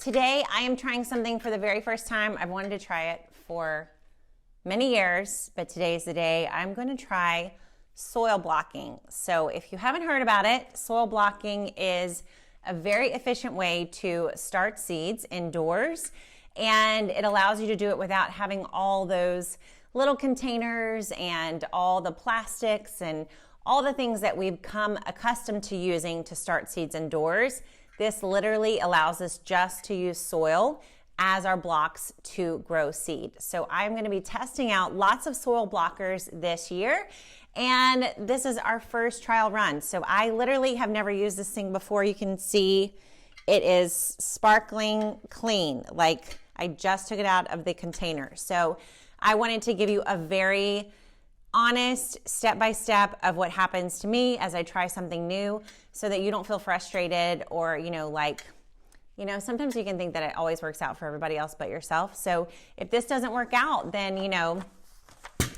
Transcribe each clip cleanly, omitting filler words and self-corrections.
Today I am trying something for the very first time. I've wanted to try it for many years, but today's the day. I'm going to try soil blocking. So if you haven't heard about it, soil blocking is a very efficient way to start seeds indoors, and it allows you to do it without having all those little containers and all the plastics and all the things that we've come accustomed to using to start seeds indoors. This literally allows us just to use soil as our blocks to grow seed. So I'm going to be testing out lots of soil blockers this year, and this is our first trial run. So I literally have never used this thing before. You can see it is sparkling clean, like I just took it out of the container. So I wanted to give you a very honest step-by-step of what happens to me as I try something new, so that you don't feel frustrated or, sometimes you can think that it always works out for everybody else but yourself. So if this doesn't work out, then,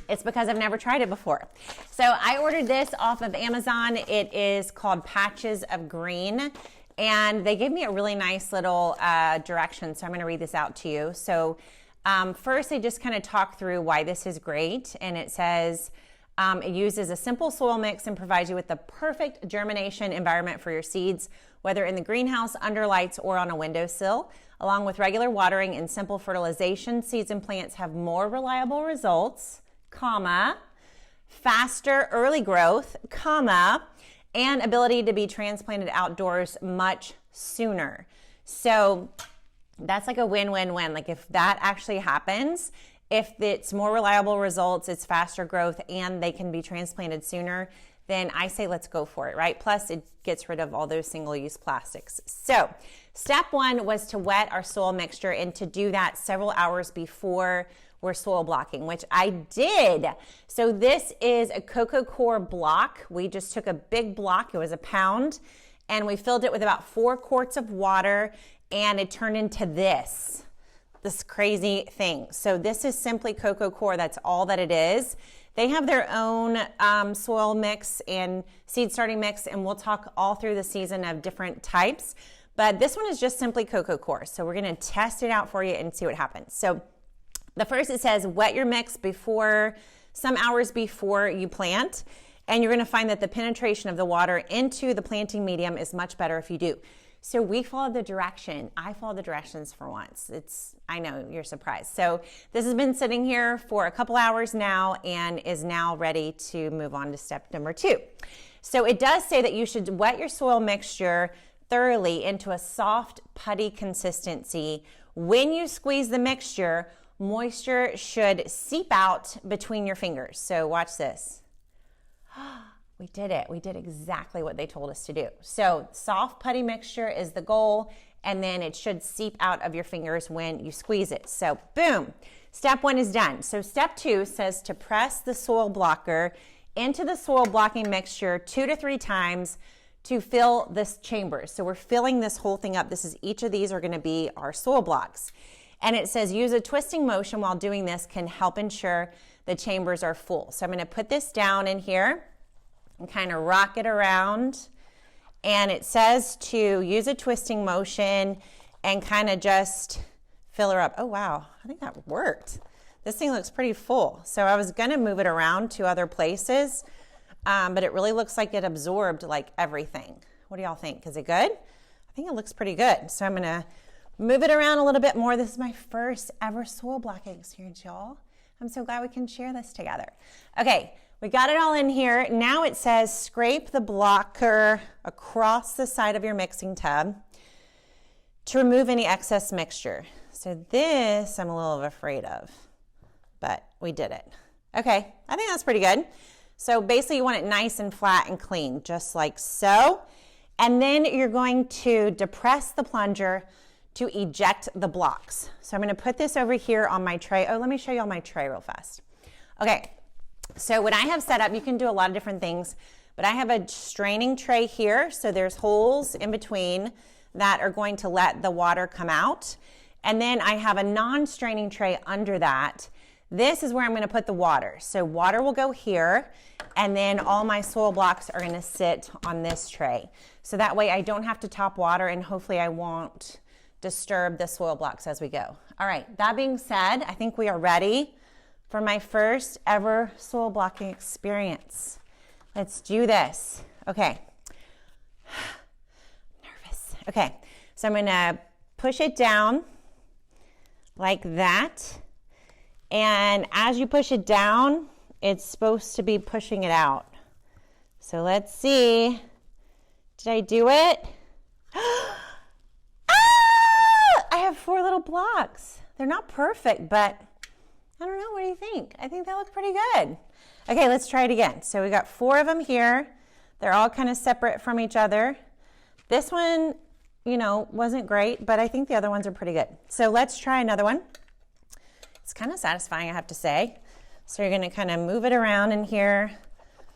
it's because I've never tried it before. So I ordered this off of Amazon. It is called Patches of Green, and they gave me a really nice little direction. So I'm going to read this out to you. So first, they just kind of talk through why this is great. And it says, it uses a simple soil mix and provides you with the perfect germination environment for your seeds, whether in the greenhouse, under lights, or on a windowsill. Along with regular watering and simple fertilization, seeds and plants have more reliable results, faster early growth, and ability to be transplanted outdoors much sooner. So that's like a win-win-win. Like if that actually happens, if it's more reliable results, it's faster growth, and they can be transplanted sooner, then I say let's go for it, right? Plus it gets rid of all those single-use plastics. So step one was to wet our soil mixture, and to do that several hours before we're soil blocking, which I did. So this is a cocoa core block. We just took a big block, it was a pound, and we filled it with about 4 quarts of water, and it turned into this crazy thing. So this is simply cocoa core. That's all that it is. They have their own soil mix and seed starting mix, and we'll talk all through the season of different types. But this one is just simply cocoa core. So we're going to test it out for you and see what happens. So the first, it says wet your mix some hours before you plant, and you're going to find that the penetration of the water into the planting medium is much better if you do. So we followed the direction. I followed the directions for once. I know you're surprised. So this has been sitting here for a couple hours now and is now ready to move on to step number 2. So it does say that you should wet your soil mixture thoroughly into a soft, putty consistency. When you squeeze the mixture, moisture should seep out between your fingers. So watch this. We did it. We did exactly what they told us to do. So soft putty mixture is the goal, and then it should seep out of your fingers when you squeeze it. So boom, step 1 is done. So step 2 says to press the soil blocker into the soil blocking mixture 2 to 3 times to fill this chamber. So we're filling this whole thing up. Each of these are going to be our soil blocks. And it says use a twisting motion while doing this can help ensure the chambers are full. So I'm going to put this down in here and kind of rock it around. And it says to use a twisting motion and kind of just fill her up. Oh, wow. I think that worked. This thing looks pretty full. So I was going to move it around to other places, but it really looks like it absorbed like everything. What do y'all think? Is it good? I think it looks pretty good. So I'm going to move it around a little bit more. This is my first ever soil blocking experience, y'all. I'm so glad we can share this together. Okay. We got it all in here. Now it says scrape the blocker across the side of your mixing tub to remove any excess mixture. So this I'm a little afraid of, but we did it. Okay, I think that's pretty good. So basically you want it nice and flat and clean, just like so. And then you're going to depress the plunger to eject the blocks. So I'm going to put this over here on my tray. Oh, let me show you on my tray real fast. Okay. So what I have set up, you can do a lot of different things, but I have a straining tray here. So there's holes in between that are going to let the water come out. And then I have a non-straining tray under that. This is where I'm going to put the water. So water will go here, and then all my soil blocks are going to sit on this tray. So that way I don't have to top water, and hopefully I won't disturb the soil blocks as we go. All right, that being said, I think we are ready for my first ever soil blocking experience. Let's do this. Okay. Nervous. Okay, so I'm gonna push it down like that. And as you push it down, it's supposed to be pushing it out. So let's see. Did I do it? I have 4 little blocks. They're not perfect, but I don't know. What do you think? I think they look pretty good. Okay, let's try it again. So we got 4 of them here. They're all kind of separate from each other. This one, you know, wasn't great, but I think the other ones are pretty good. So let's try another one. It's kind of satisfying, I have to say. So you're going to kind of move it around in here,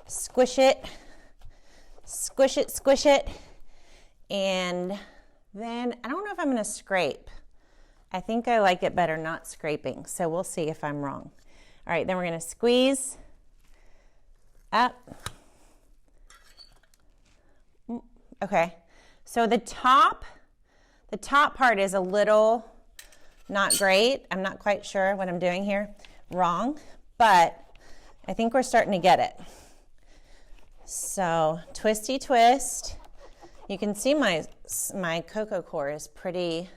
squish it, squish it, squish it, and then I don't know if I'm going to scrape. I think I like it better not scraping, so we'll see if I'm wrong. All right, then we're going to squeeze up. Okay, so the top part is a little not great. I'm not quite sure what I'm doing here. Wrong, but I think we're starting to get it. So twisty twist. You can see my cocoa core is pretty,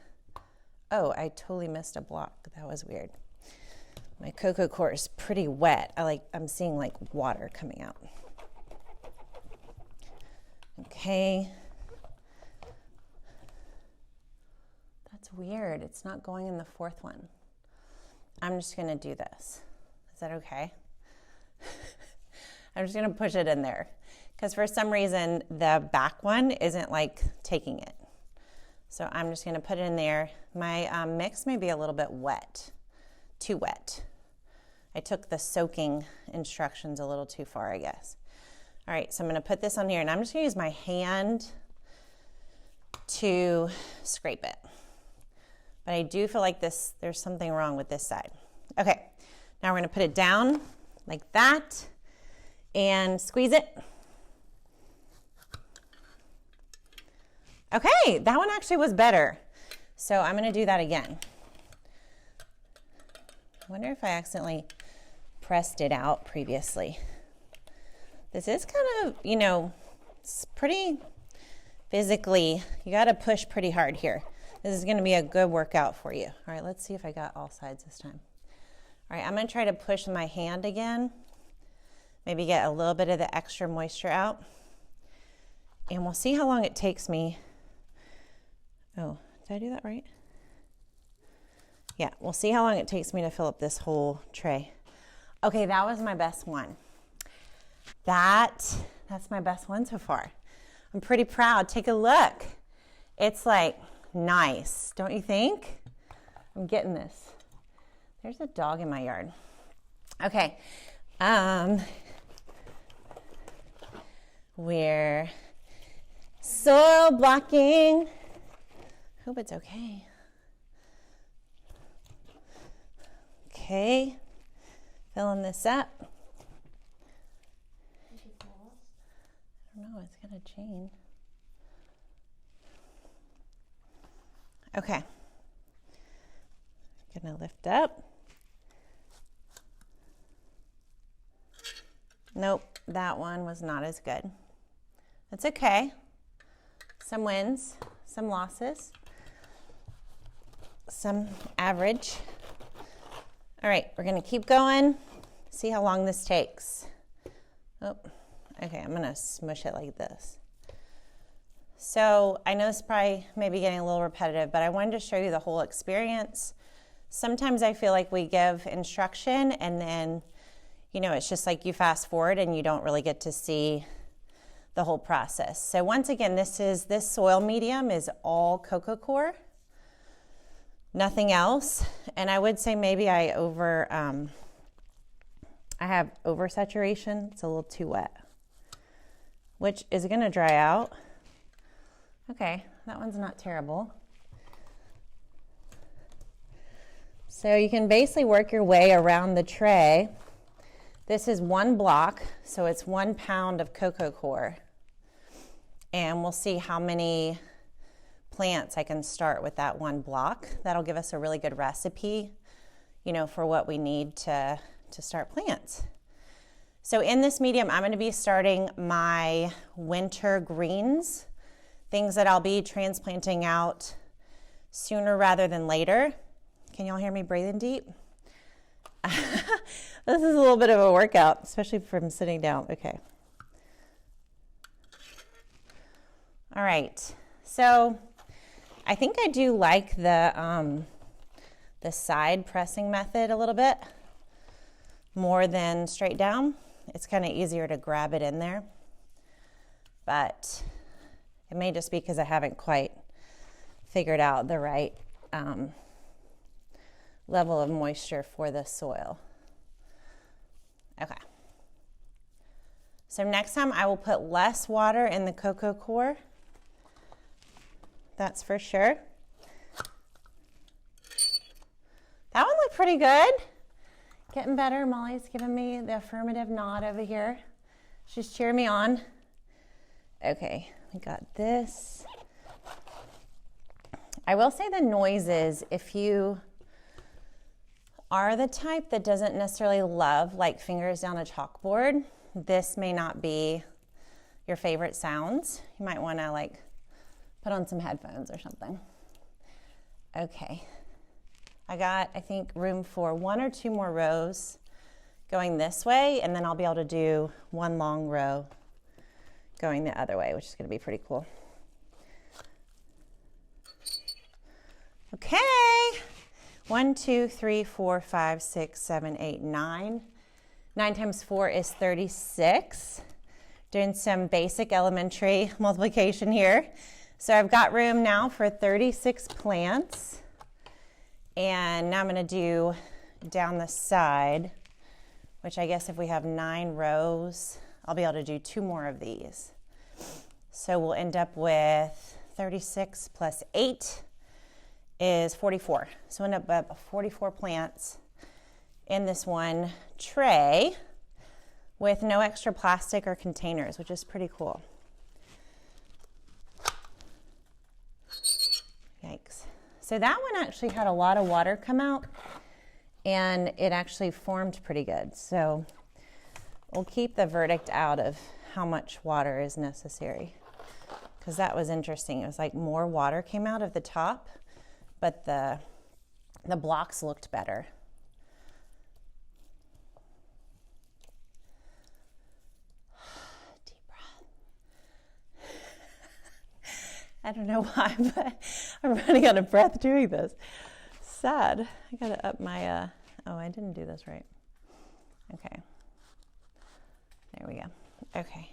oh, I totally missed a block. That was weird. My cocoa core is pretty wet. I'm seeing like water coming out. Okay. That's weird. It's not going in the 4th one. I'm just going to do this. Is that okay? I'm just going to push it in there because for some reason the back one isn't like taking it. So I'm just going to put it in there. My mix may be a little bit wet, too wet. I took the soaking instructions a little too far, I guess. All right, so I'm going to put this on here and I'm just going to use my hand to scrape it. But I do feel like there's something wrong with this side. Okay, now we're going to put it down like that and squeeze it. Okay, that one actually was better. So I'm going to do that again. I wonder if I accidentally pressed it out previously. This is kind of, you know, it's pretty physically, you got to push pretty hard here. This is going to be a good workout for you. All right, let's see if I got all sides this time. All right, I'm going to try to push my hand again. Maybe get a little bit of the extra moisture out. And we'll see how long it takes me. Oh, did I do that right? Yeah, we'll see how long it takes me to fill up this whole tray. Okay, that was my best one. That's my best one so far. I'm pretty proud. Take a look. It's like nice, don't you think? I'm getting this. There's a dog in my yard. Okay. We're soil blocking. Hope it's okay. Okay. Filling this up. I don't know, it's got a chain. Okay. Gonna lift up. Nope, that one was not as good. That's okay. Some wins, some losses, some average. All right, we're gonna keep going, see how long this takes. Oh, okay, I'm gonna smush it like this. So I know this probably may be getting a little repetitive, but I wanted to show you the whole experience. Sometimes I feel like we give instruction and then, you know, it's just like you fast forward and you don't really get to see the whole process. So once again, this soil medium is all cocoa core, nothing else. And I would say maybe I have oversaturation. It's a little too wet, which is gonna dry out. Okay, that one's not terrible. So you can basically work your way around the tray. This is 1 block, so it's 1 pound of cocoa core. And we'll see how many plants, I can start with that one block. That'll give us a really good recipe, you know, for what we need to start plants. So in this medium, I'm going to be starting my winter greens, things that I'll be transplanting out sooner rather than later. Can y'all hear me breathing deep? This is a little bit of a workout, especially from sitting down. Okay. All right. So I think I do like the side pressing method a little bit more than straight down. It's kind of easier to grab it in there, but it may just be because I haven't quite figured out the right level of moisture for the soil. Okay. So next time I will put less water in the cocoa coir. That's for sure. That one looked pretty good. Getting better. Molly's giving me the affirmative nod over here. She's cheering me on. Okay, we got this. I will say the noises, if you are the type that doesn't necessarily love like fingers down a chalkboard, this may not be your favorite sounds. You might want to like put on some headphones or something. Okay. I got, I think, room for 1 or 2 more rows going this way, and then I'll be able to do one long row going the other way, which is going to be pretty cool. Okay. 1, 2, 3, 4, 5, 6, 7, 8, 9. 9 times 4 is 36. Doing some basic elementary multiplication here. So I've got room now for 36 plants. And now I'm going to do down the side, which I guess if we have 9 rows, I'll be able to do 2 more of these. So we'll end up with 36 plus 8 is 44. So we'll end up with 44 plants in this one tray with no extra plastic or containers, which is pretty cool. Yikes. So that one actually had a lot of water come out, and it actually formed pretty good. So we'll keep the verdict out of how much water is necessary, because that was interesting. It was like more water came out of the top, but the blocks looked better. I don't know why, but I'm running out of breath doing this. Sad. I gotta up my, oh, I didn't do this right. Okay. There we go. Okay.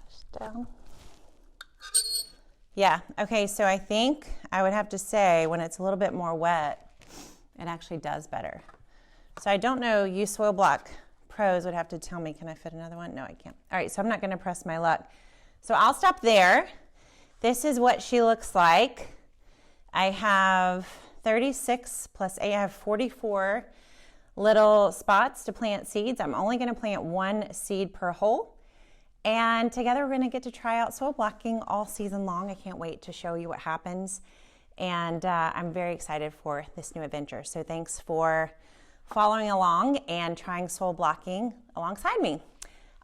Push down. Yeah, okay, so I think I would have to say when it's a little bit more wet, it actually does better. So I don't know, you soil block pros would have to tell me, can I fit another one? No, I can't. All right, so I'm not gonna press my luck. So I'll stop there. This is what she looks like. I have 36 plus 8, I have 44 little spots to plant seeds. I'm only gonna plant 1 seed per hole. And together we're gonna get to try out soil blocking all season long. I can't wait to show you what happens. And I'm very excited for this new adventure. So thanks for following along and trying soil blocking alongside me.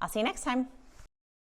I'll see you next time.